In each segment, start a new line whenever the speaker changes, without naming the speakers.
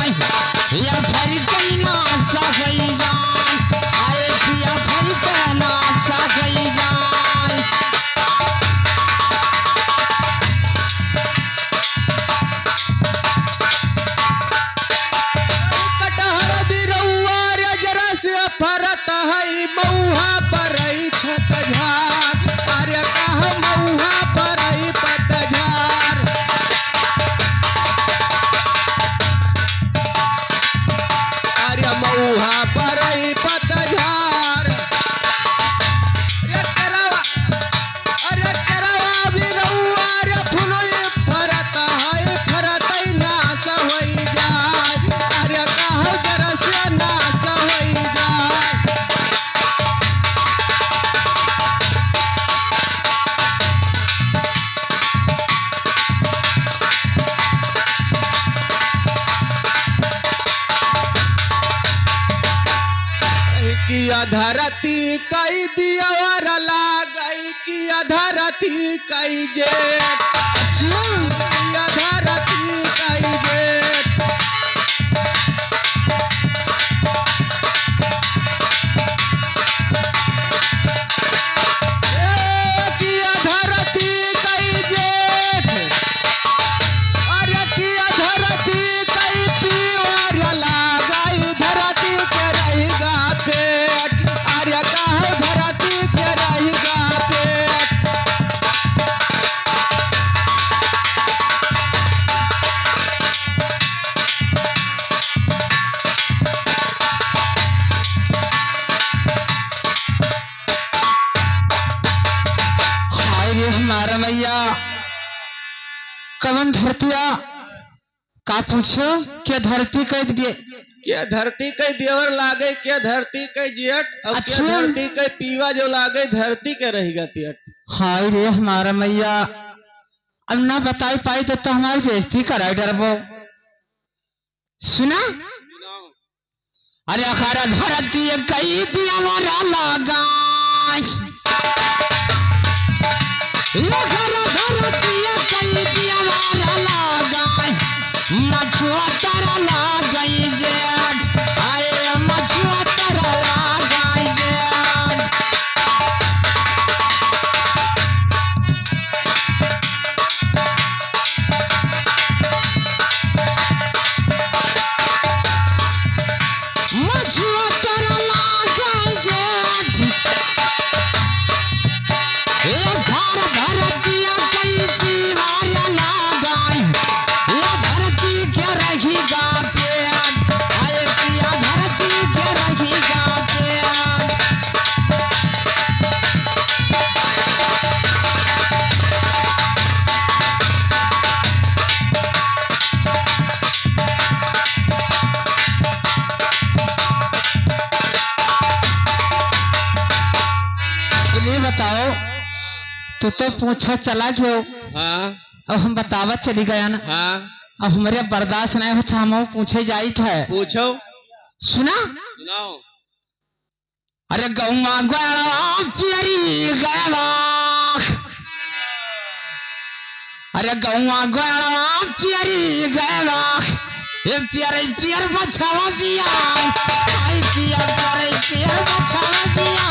या फिर कहीं ना सफाई जान आए पिया फिर कहना सफाई जान कटहर बिरौआ रजरा से फरत है मऊहा पर छत झार अरे कहा मऊहा पर पतझार अरे मऊहा पर पतझार अरे करवा बिरौआ रे फुलई फरत है फरत नाश होई जाए अरे कहा जरा से नाश होई जाए किया धरती कई दियावर लागई किया धरती कई जेठ किया धरती कई जेठ किया धरती कई जेठ अरे किया धरती कई पीवर लागई धरती के रहेगा पेट अरे कहा धरती के रहेगा पेट हाय रे हमारा मैया कवन धरतिया का पूछो क्या धरती कह दिए क्या धरती कई देवर लागे क्या धरती कई जेठ और क्या धरती कई पीवा जो लागे धरती के रहेगा पेट हाय रे हमारा मैया अब ना बताई पाई तो हमारी बेइज्जती कराई डरबो सुना अरे अखारा धरती कई देवर लागा मछुआ तारा लागई जेठ आए मछुआ तारा लागई जेठ मछुआ तारा लागई जेठ घर धरतिया कई पीवार लागई धरती के रहेगा पेट आए पिया धरती के रहेगा पेट ये बताओ तो पूछा चला गयो हाँ अब हम बतावत चली गया ना हाँ अब हमारे बर्दाश्त नहीं होता हम पूछे जाई था पूछो सुना सुनाओ अरे गौवा गया प्यारी गया अरे गौवा गया प्यारी गया ये प्यारे प्यार बचावा पिया आई पिया प्यारे प्यार बचावा पिया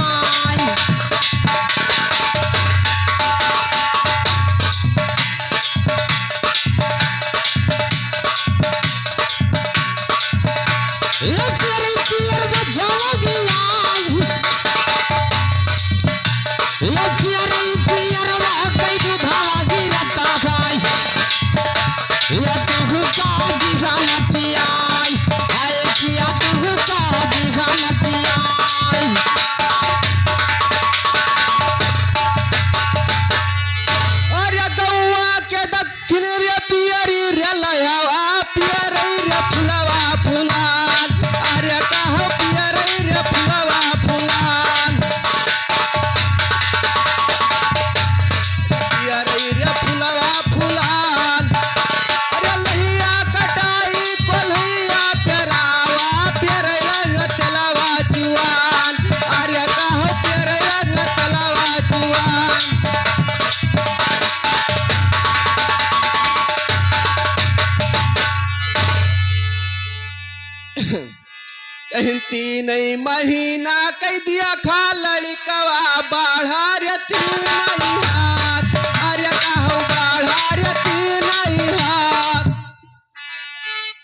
कहीं 3 महीना कह दिया खा लड़कवा बाढ़ा रे 3 हाथ। अरे कहूँ बाढ़ा रे 3 हाथ।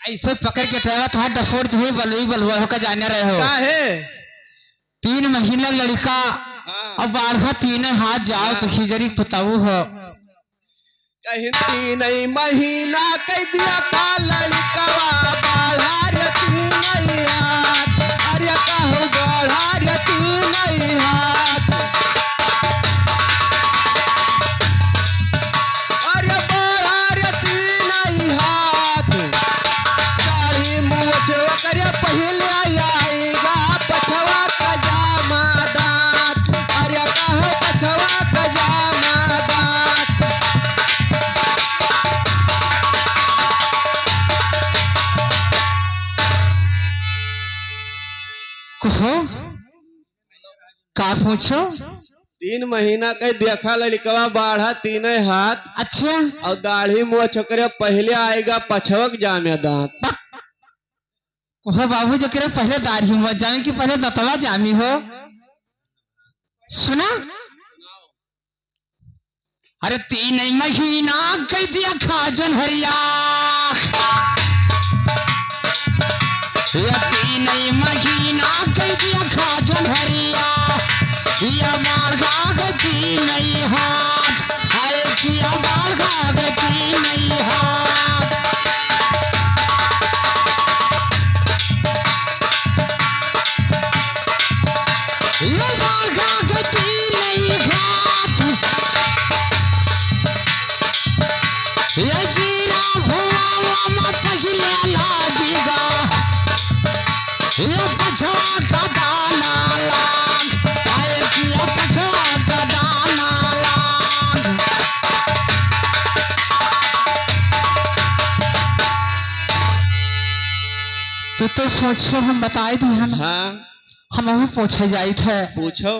ऐसे पकड़ के ट्रेवा था डफोर थे बलुई बलुआ होकर जाने रहे हो
काहे
3 महीना लड़का और बाढ़ा 3 हाथ जाओ तो खिजरी पुताऊ हो।
कहीं 3 महीना कह दिया खा लड़कवा बाढ़ा रे 3 हाथ। अरे कहूँ बाढ़ा रे 3 हाथ। अरे बाढ़ा रे 3 हाथ। दाढ़ी मूछ करे पहले आएगा पछवा का जामा दांत। अरे कहूँ पछवा का जामा दांत।
कहो का पूछो
3 महीना कह देखा लड़कवा बाढ़ा 3 हाथ।
अच्छा
और दाढ़ी मुँह छोकरे पहले आएगा पछवक जामे दांत।
कहो बाबू जो करे पहले दाढ़ी हुआ जामे कि पहले दतवा जामी हो। सुना अरे 3 महीना कह दिया खाजन हरिया। या 3 महीना कह दिया खाजन हरिया। या बाढ़ा के 3 हाथ। हाय किया बाढ़ा के 3 हाथ। ये बाढ़ा के 3 हाथ। ये जीरा भुआ में पहले लागिगा। ये पछवा का दाना लाग। आए किया पछवा का दाना लाग। तू तो पूछो हम बताए थे
हाँ
हम अभी पूछे जाई थे।
पूछो।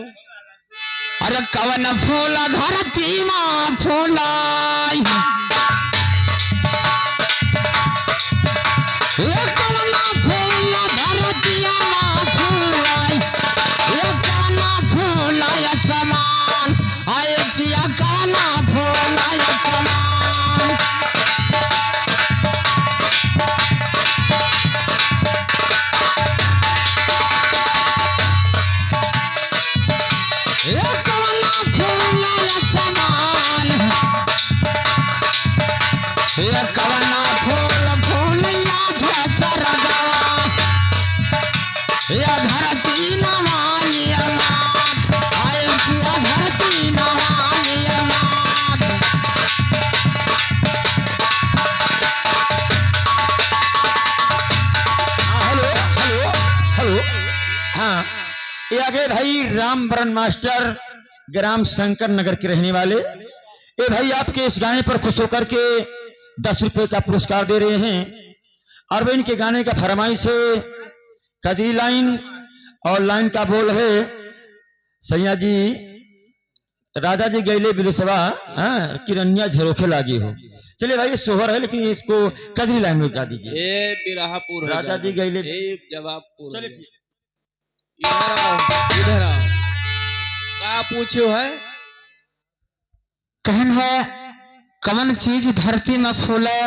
अरे कवन फूल धरती माँ फूलाई। ये कवन फूल धरती माँ फूलाई। ये कवन फूलाय समान। आए किया कवन फूलाय समान। ये कवन फूलाय समान। ये कवन फूल फूलिया सरगवा। ये धरती नवानी अनाथ। आए किया धरती नवानी अनाथ।
हेलो हेलो हेलो हाँ ये आगे भाई राम बरन मास्टर ग्राम शंकर नगर के रहने वाले ये भाई आपके इस गाने पर खुश होकर के 10 रुपए का पुरस्कार दे रहे हैं। और वो इनके गाने का फरमाइश है कजरी लाइन और लाइन का बोल है सैया जी राजा जी गैले बिलसवा किरनिया झरोखे लागी हो। चलिए भाई ये सोहर है लेकिन इसको कजरी लाइन में गा दीजिए।
ए बिरहापुर
राजा जी गैले
एक जवाब पूरा।
चलिए ठीक।
इधर आओ इधर आओ। क्या पूछो है
कहन है कवन चीज धरती में फूले।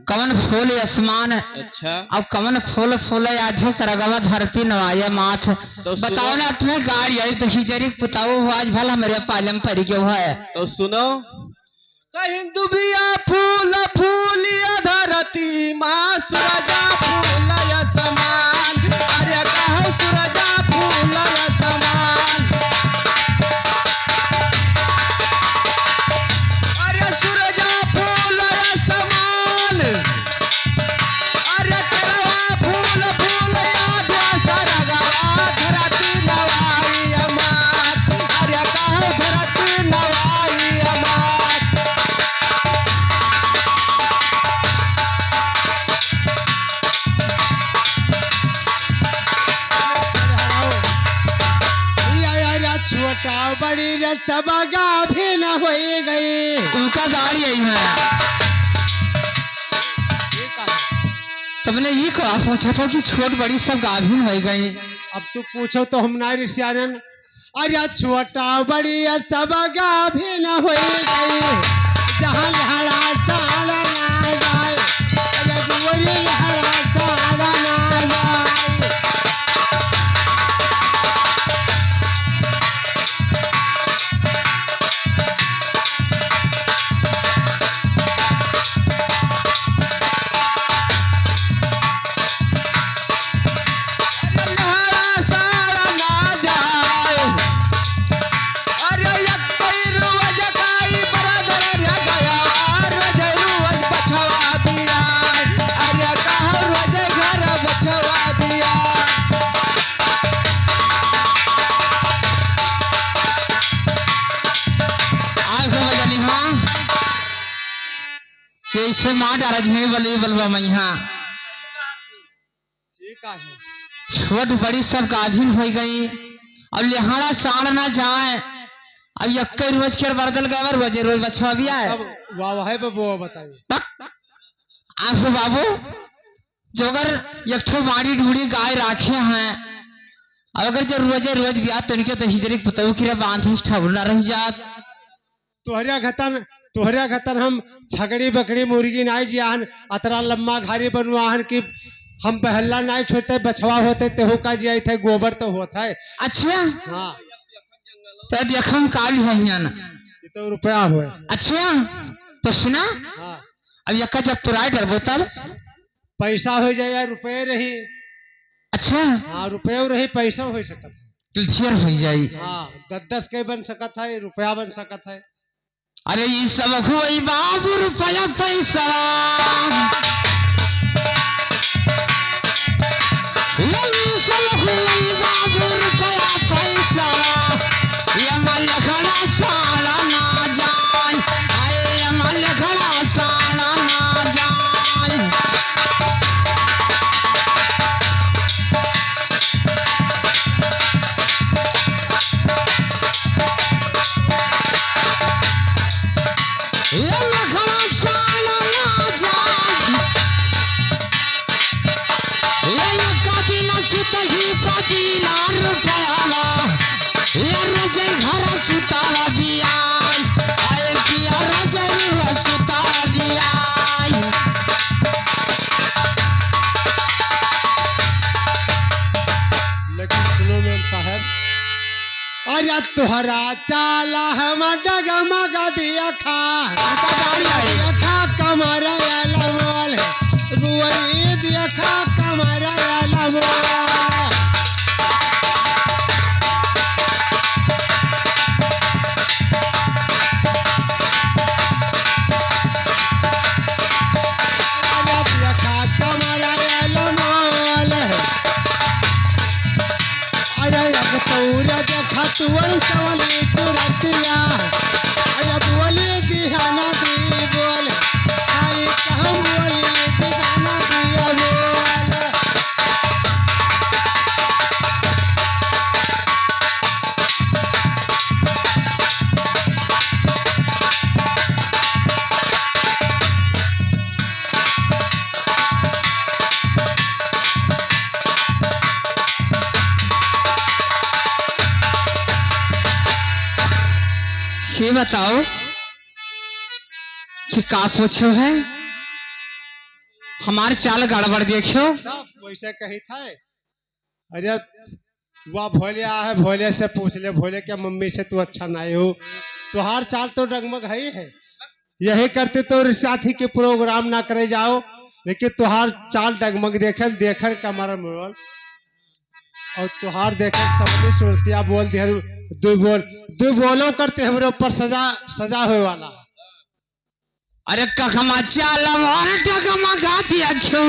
कवन फूल आसमान।
अच्छा
अब कवन फूल फूले आधे सरगवा धरती नवाया माथ।
तो
बताओ ना तुम्हें गाड़ी आई तो हिजरी पुताओ हो आज भला मेरे पालम परी क्यों है।
तो सुनो कहीं दुबिया फूल फूलिया धरती माँ सूरजा फूल समान। अरे कहो सूरजा फूल समान। अरे सूरजा फूल समान। अरे तेरवा फूल फूल आधा सरगवा धरती नवाई अमात। अरे कहो धरती नवाई अमात। छोटा बड़ी रसबगा भी न हो गई।
उनका गाड़ी आई है तुमने ये कहा पूछा था कि छोट बड़ी सब गाभिन हो गई।
अब तू पूछो तो हम नारी सियानन। अरे छोटा बड़ी सब गाभिन हो गई, जहाँ लहरा सारा ना जाए, अरे गोरी लहरा सारा ना जाए।
कैसे माँ डारा बले बलवा मैया छोट बड़ी सब गाभिन हो गई। अब लिहाड़ा साड़ ना जाए, अब यक्के रोज के बरदल गए रोजे रोज बछवा भी आए।
वाह है बबुआ बताइए।
आंखो बाबू जो अगर यठो बाड़ी ढूंढी गाय राखे हैं, अगर जो रोजे रोज गया तो इनके तो हिजरी पतऊ की बांधी ठबुल ना रह जात।
तोहरा घतन हम छगड़ी बकरी मुर्गी नाई जियान अतरा लम्मा घारी बनवाहन की हम पहला नाई छोड़ते बछवा होते तेहू का जिया थे गोबर तो होता है।
अच्छा
हाँ
तो देखम काल है ना
ये तो रुपया हुए।
अच्छा तो सुना
हाँ
अब यक्का जब तुराई डरबो तब
पैसा हो जाए या रुपये रही।
अच्छा
हाँ रुपये रही पैसा हो सकता है,
तुलसियर हो जाई।
हाँ 10-10 के बन सकता है, रुपया बन सकता है।
अरे ये सब हुई बाबू रुपया पैसा, ये सब हुई बाबू रुपया पैसा, ये मल खड़ा सारा ना जान, आए मल खड़ा सारा ना जान।
अरे तुहरा चाला हम डगमग दिया खा कमर लमोल बुआई दिया खा कमर लमोल। तुवर सवाली सुरतिया अरे बोली दिहाना दी बोल आई कहम बोली दिहाना दिया बोल।
ये बताओ कि का पूछो है, हमारे चाल गड़बड़ देखो
वैसे कही था। अरे वह भोले है, भोले से पूछ ले, भोले क्या मम्मी से तू अच्छा नहीं हो, तुहार चाल तो डगमग है। यही करते तो साथी के प्रोग्राम ना करे जाओ, लेकिन तुहार चाल डगमग देखे देखर कमर मोल और तुहार देखे सबने सुरतिया बोल दिया दो बोलो करते हमारे ऊपर सजा हुए वाला।
अरे कखमा चाल और डगमगा दिया क्यों,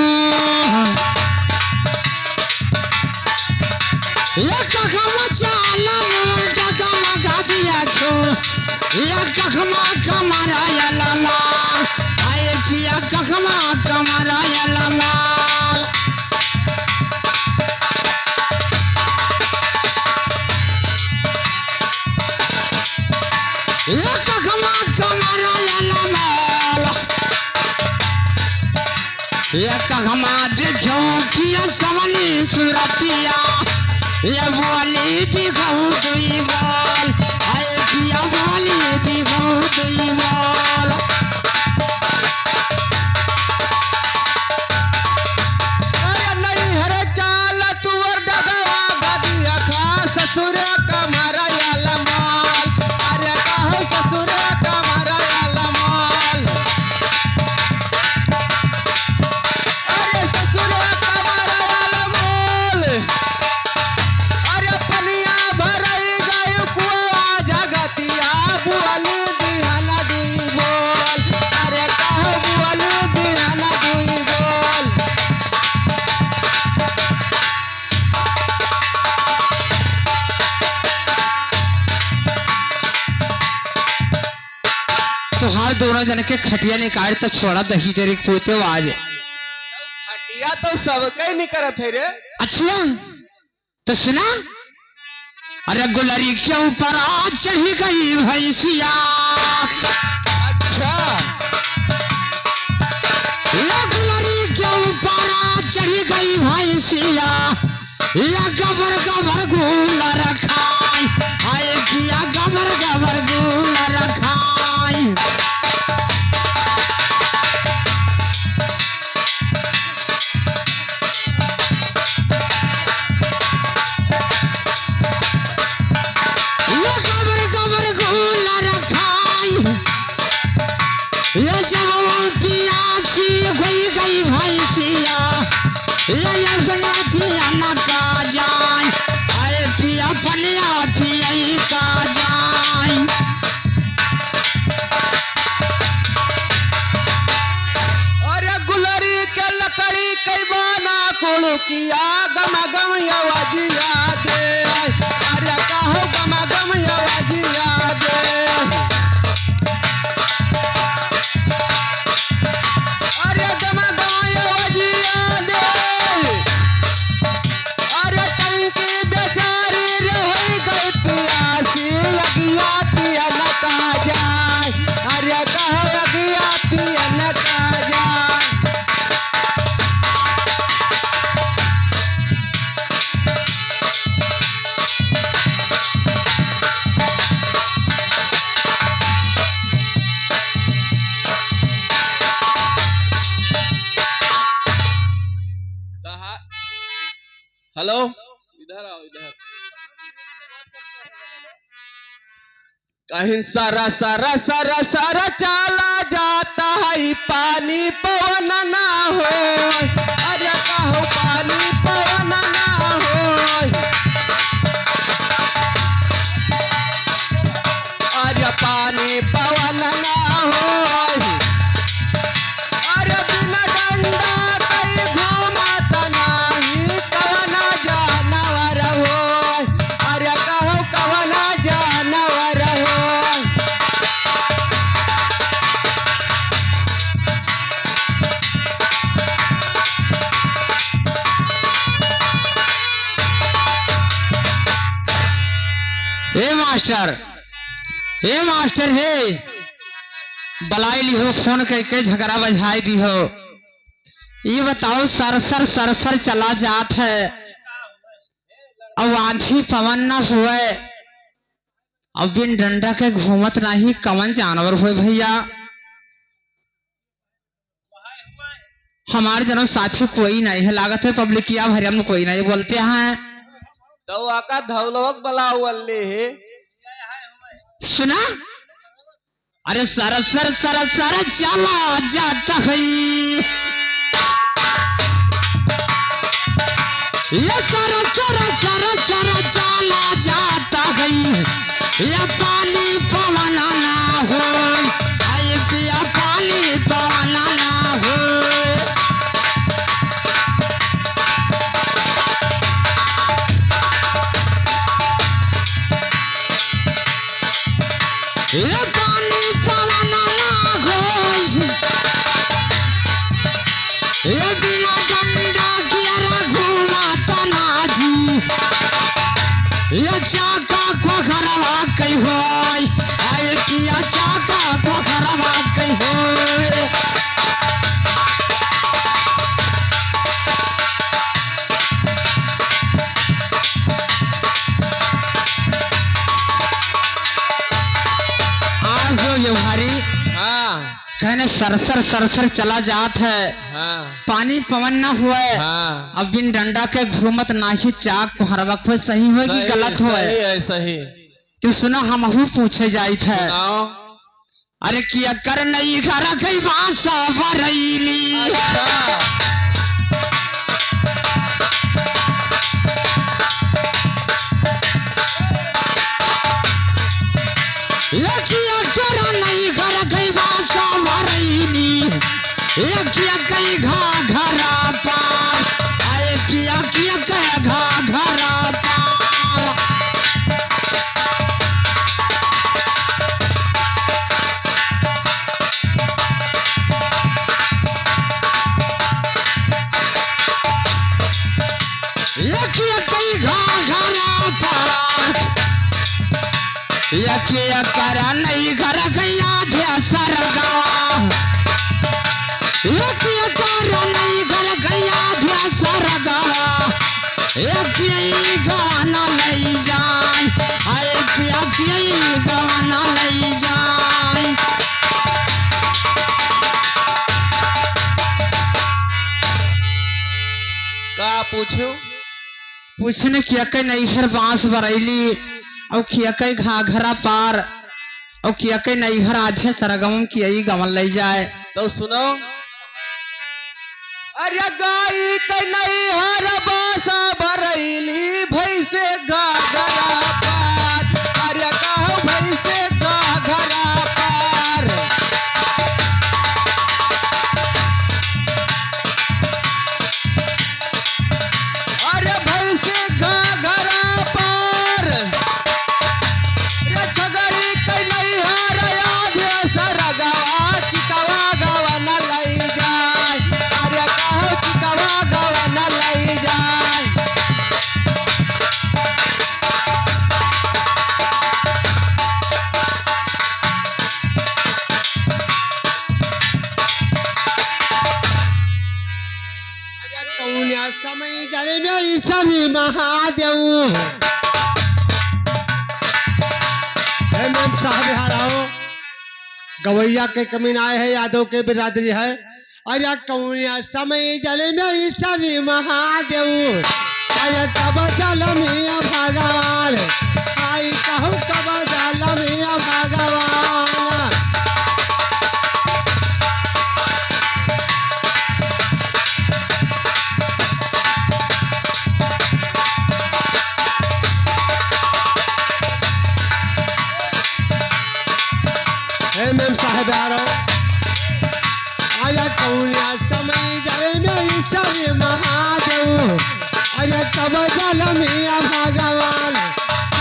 ये कखमा चाल और डगमगा दिया क्यों, ये कखमा कमरा यलमा आए पिया कखमा कमरा यलमा। एक कहमा देखो पिया सवली सुरतिया ये बोली दिखाऊं तुई बोल आए पिया बोली दिखाऊं तुई बोल अरे नहीं हरे चाल तुअर डगवा बदिया खा ससुर कमरा याला माल अरे कहो ससुर कमरा याला माल अरे ससुर कमरा याला माल अरे पनिया भरई गई कुआ जगतिया बुअली दिहना दुई बोल अरे कहो बुअली दिहना दुई बोल तुहार दोनों जन के खटिया निकाल तो छोड़ा दही जरी पोते आज
हटिया तो सबके नहीं करत है रे।
अच्छा तो सुना अरे गुलरी के ऊपर आज चढ़ी गई भैंसिया
अच्छा
ये गुलरी के ऊपर आज चढ़ी गई भैंसिया ये गबर गबर गुल रखाई आए पिया गबर गबर गुल रखाई ये गबर गबर गुल रखाई ये जब वो पियासी हुई गई भैंसिया ये गलतिया न का जाए आए पिया पनिया पियई का जाए अरे गुलरी के लकड़ी कई बाना कोड़ किया गम गम आवाजिया दे अरे कहो गम गम आवाजिया दे अरे गम गम आवाजिया दे अरे टंकी बेचारी रह गई पियासी लगिया पिया न का जाए अरे कहो लगिया पिया न का जाए
हेलो इधर आओ इधर कहीं सारा सारा सारा सारा चला जाता है पानी पवन ना हो अरे कहो पानी पवन ना हो अरे पानी पवन ना हो अरे बिना डंडा कई घूमत नाही कवना जानवर हो अरे कहो कवना जानवर हो ए मास्टर हे बलाई ली हो फोन करके झगड़ा बजाई दी हो ये बताओ सरसर सरसर चला जात है अब आंधी पवन न हुए अब बिन डंडा के घूमत नहीं कवन जानवर हुए भैया हमारे जनो साथी कोई नहीं है लागत है पब्लिकिया भरिया में कोई नहीं बोलते हैं
तो आका धवलोक बलावल्ले है
सुना अरे सरसर सरसर चला जाता है ये सरसर सरसर चला जाता है ये पानी पवन ना हो आए पिया पानी पवन ना हो ये पानी पवन ना हो ये बिना डंडा किया घूमाता ना जी ये चाका को खरवा कई हो आए किया चाका को खरवा कई हो कहने सरसर सरसर चला जात है।
हाँ
पानी पवन न हुआ है।
हाँ
अब बिन डंडा के घूमत नाही चाक हरवा को सही हो कि गलत हो
सही है सही।
तू सुना हमहू पूछे जाइत है।
सुनाओ।
अरे किया कर नहीं घर गई बासा बरैली। किया कर नहीं घर गई बासा बरैली। किया कई घरा पार। आए किया किया कह घरा पार। किया कई घरा पार। किया करा नहीं घर गया ध्या सरगवा। किया करा नहीं घर गया ध्या सरगवा। किया गाना नहीं जान। आए किया गाना नहीं जान।
का पूछो।
पूछने किया कई नहीं हर बांस बरैली। और किया कई घाघरा पार। और किया कई नहीं हर आधे सरगम किया ही गवन ले जाए।
तो सुनो। अरे गाई के नहीं हर बासा बरैली भैसे घाघरा पार। अरे कहो भैसे घाघरा पार। अरे भैसे घाघरा पार। अरे छगड़ी के नहीं हर आधे सरगवा चिकवा गवन लई जाए। अरे कहो चिकवा गवन लई जाए।
कौन्या समय जले में ईशानी महादेव। मैम साहब यहाँ रहो। गवैया के कमीन आए हैं, यादव के बिरादरी है। अरे कौन्या समय जले में ईशानी महादेव। अरे कब जल मिया भगवान। आई कहूँ कब जल मिया भगवान। मैम साहब आ रहा हूँ। आया कौनिया समय जले में ईश्वर महादेव। अरे कब जल मिया भगवान।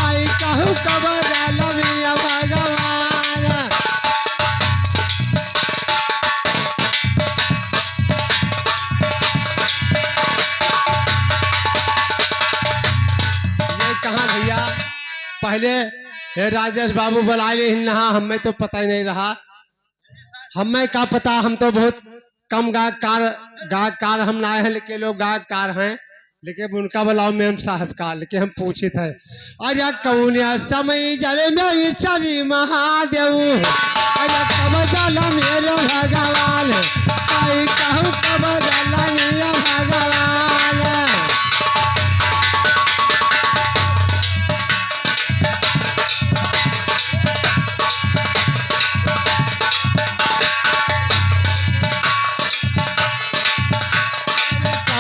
आई कहूँ कब जल मिया भगवान। ये कहाँ भैया पहले हे राजेश बाबू बुलाए ले नहा। हमें तो पता ही नहीं रहा। हमें क्या पता, हम तो बहुत कम गायकार हम ना है, लेकिन लोग गायकार हैं। लेकिन उनका बुलाओ मैम साहब का। लेकिन हम पूछे थे अरे कौनिया समय जले में ईश्वरी महादेव। अरे कब जल मेरे भगवान। आई कहूँ कब जल मेरे भगवान।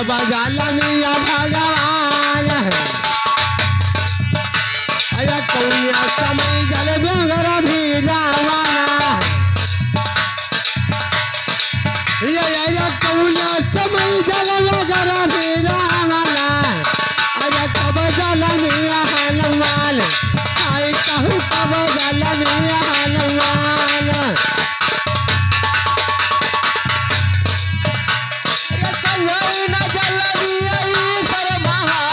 बजाल मिया भगवान। अरे कौनिया समय जल बेगर भी रामाना। ये कौनिया समय जल बेगर भी रामाना। अरे कब जल मिया हनुमान। आई कहूँ कब जल मिया हनुमान।
न जल ईश्वर महा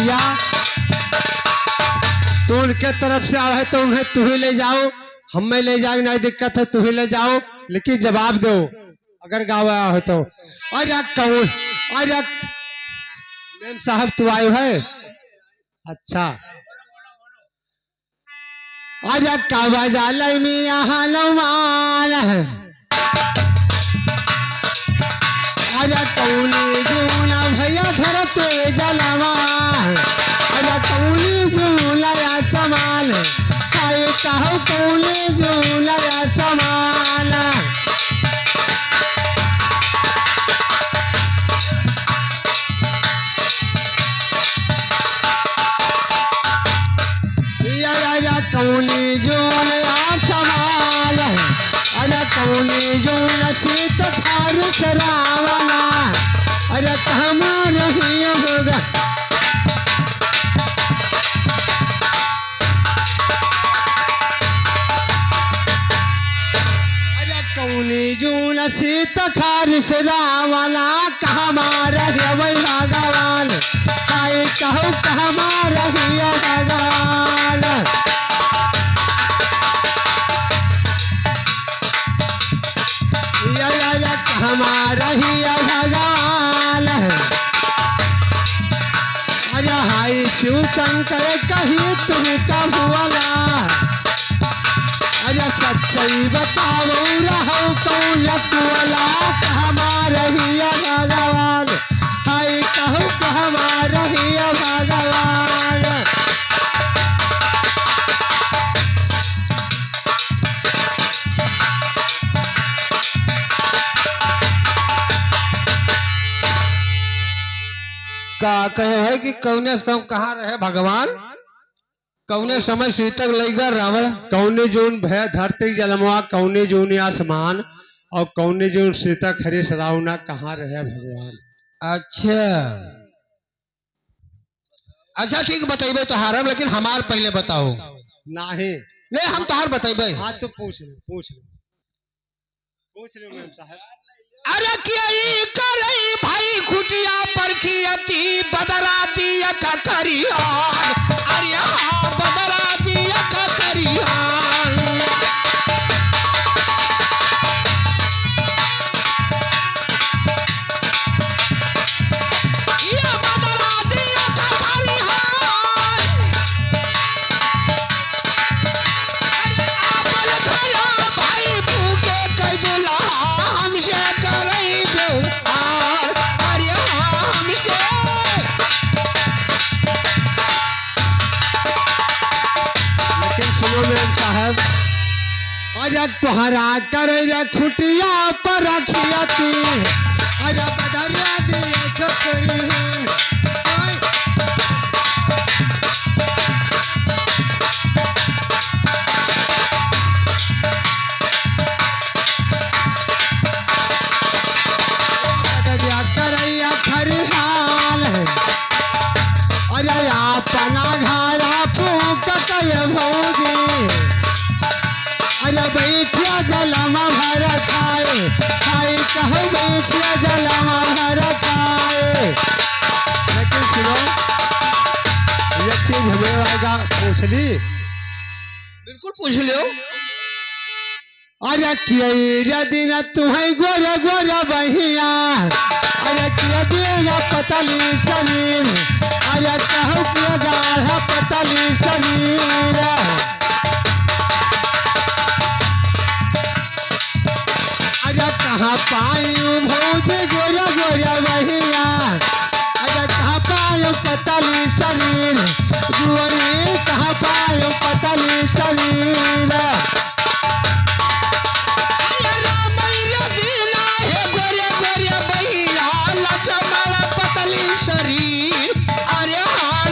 भैया तो उनके तरफ से आ रहा है तो उन्हें तू ही ले जाओ, हमें ले जाओ नहीं दिक्कत है, तू ही ले जाओ, लेकिन जवाब दो अगर गाँव आया हो तो। अरे कौन, अरे मेम साहब तू आयो है, अच्छा। अरे कावा जाल मिया हनुमान है, अरे कौनी जूना भैया धरते जलवा, अरे कौनी जूला समान, काहे कहो कौनी जूला समान। कौनी जून सवाल, अरे कौनी जून सीत थार सरावना, अरे कहमार होगा। अरे कौनी जून सीत थार सरावना, कहमार वही भगवान, काहे कहो कहमार भगवान। हमारा ही भगवान, अरे हाय शिव शंकर कही तुम कब वाला, अरे सच्चाई बताओ रहो कौन वाला, हमारा ही भगवान, हाय कहो हमारा ही भगवान। का कहे है कि कौने समय कहाँ रहे भगवान, कौने समय सीतक लईगर रावण, कौने जून भय धरती जलमवा, कौने जून आसमान, और कौने जून सीतक हरे सरावना, कहाँ रहे भगवान। अच्छा अच्छा ठीक बताइबे तोहार, लेकिन हमार पहले बताओ। नहीं हम तोहार बताइबे। हाँ तो पूछ लो मैम साहब। अरे क्या करई भाई खुटिया पर खियती, बदरा दिया का करियान, अरे हाँ बदरा दिया का करियान। ये बदरा दिया का करियान, आपन खरा भाई भूखे कई बोला हमसे करई व्यवहार, अरे हाँ हमसे। लेकिन सुनो मैम साहब, अरे तुहरा करे खुटिया पर रखियती, अरे बदरिया दिया छोकरी करैया खरिहाल है, अरे अपना घरा फूक के भौजी, अरे बैठिया जलमा भर खाए, खाए कहो बैठिया जलमा भर खाए। लेकिन सुनो ये चीज हमें आएगा पूछ ली, बिल्कुल पूछ लो। अरे किया दिन तुम्हें गोरा गोरा बहिया, अरे किया दिन पतली समीर, अरे कहो किया गाढ़ा पतली समीर। अरे कहाँ पायू भौज गोरा गोरा बहिया, अरे कहाँ पायू पतली समीर, जुअनी कहाँ पायू पतली समीर। पतली शरीर, अरे हाँ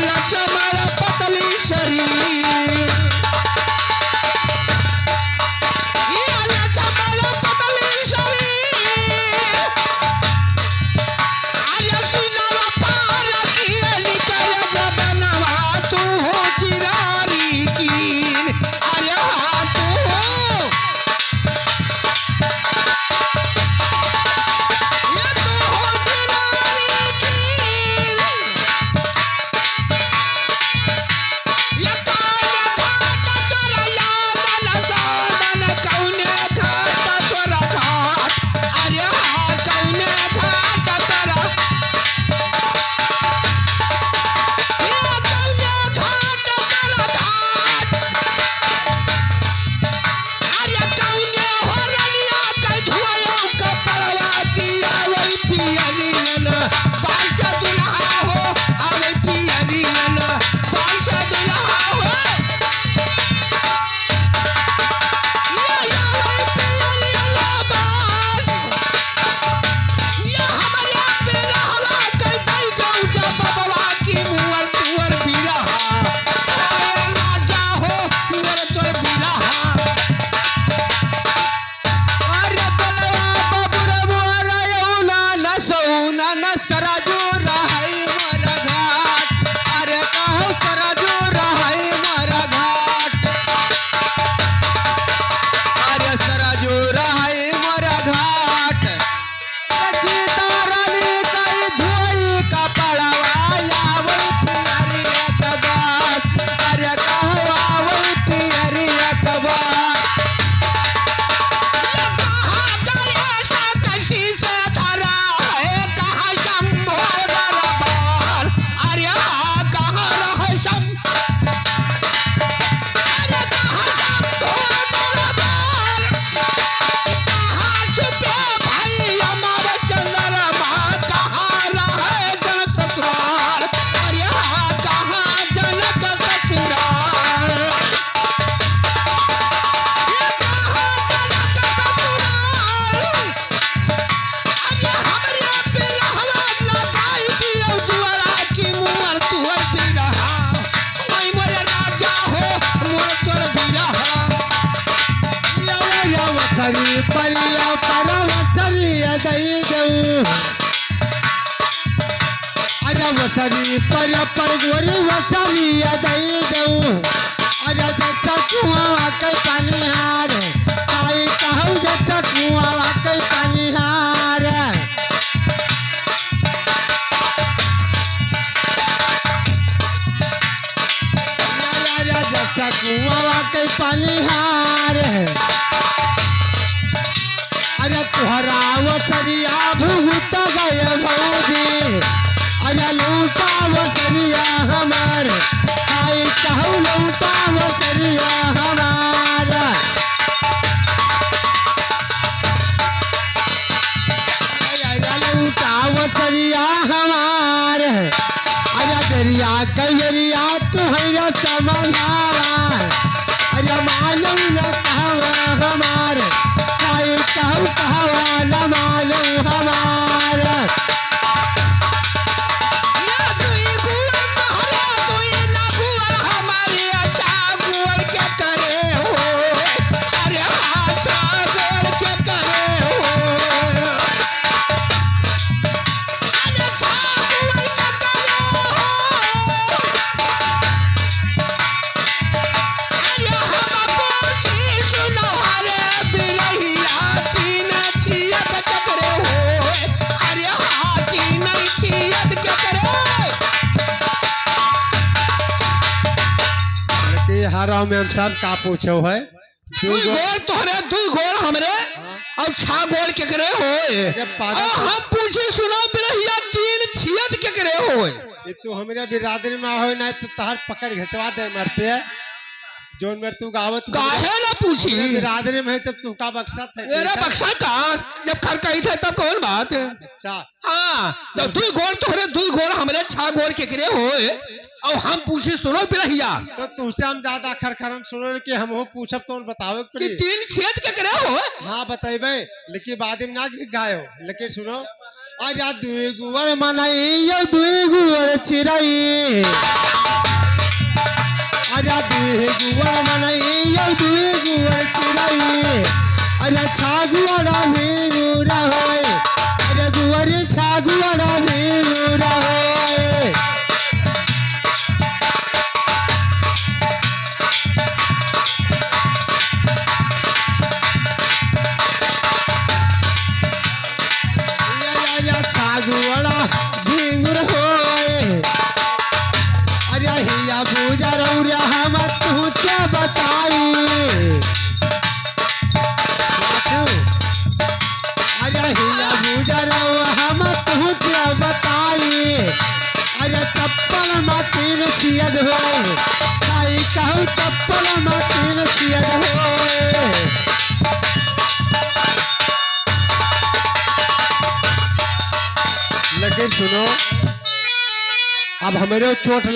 अरे वसरी पर गोरी वसरी दई दऊ अरे जैसा कुआं के पानिहार आई कहूँ जैसा कुआं के पानिहार जैसा कुआं के पानिहार अरे तुहरा वसरिया भूत गए भौजी अरे लौटा वसरिया हमार आई कहूँ लौटा वसरिया हमार लौटा वसरिया हमार अरे दरिया कैरिया तुहरा समाधारा अरे मालूम न कहवा हमार आई कहूँ कहवा न मालूम हमार हराम में हम सब का पूछो है
दुई गोल तोहरे दुई गोल हमरे और छह गोल केकरे होए हम पूछे सुनो बिरहिया तीन छियत केकरे होए
ये तू हमरे बिरादरी में हो ना तो तहर पकड़ घचवा दे मरते है जोन मेरे तू गावत
काहे ना पूछी
बिरादरी में तब तू का बक्सा था
मेरा बक्सा का जब खर कही थे तब कौन बात है
अच्छा
हाँ तो दुई गोल तोहरे दुई गोल हमरे छह गोल केकरे होए और हम पूछे सुनो बिरहिया
तो तुमसे हम ज्यादा खरखरम सुनो कि हम हो पूछब तो बताओ
कि तीन छेद केकरे हो
हाँ बताइबे लेकिन बाद में ना गायो लेकिन सुनो आजा दुई गुवर मनाई दुई गुवर चिराई आजा दुई गुवर मनाई दुई गुवर चिराई अरे छागुआड़ा हीरा होए अरे गुवर छागुआड़ा हीरा होए छागुआड़ा झिंगुर होए अरे हिया पूजा रौरिया हम तू क्या बताई अरे हिया पूजा रौरिया हम तू क्या बताई अरे चप्पल में तीन छियद होए काई कहूँ चप्पल में तीन छियद होए लेकिन सुनो अब हमारे चोट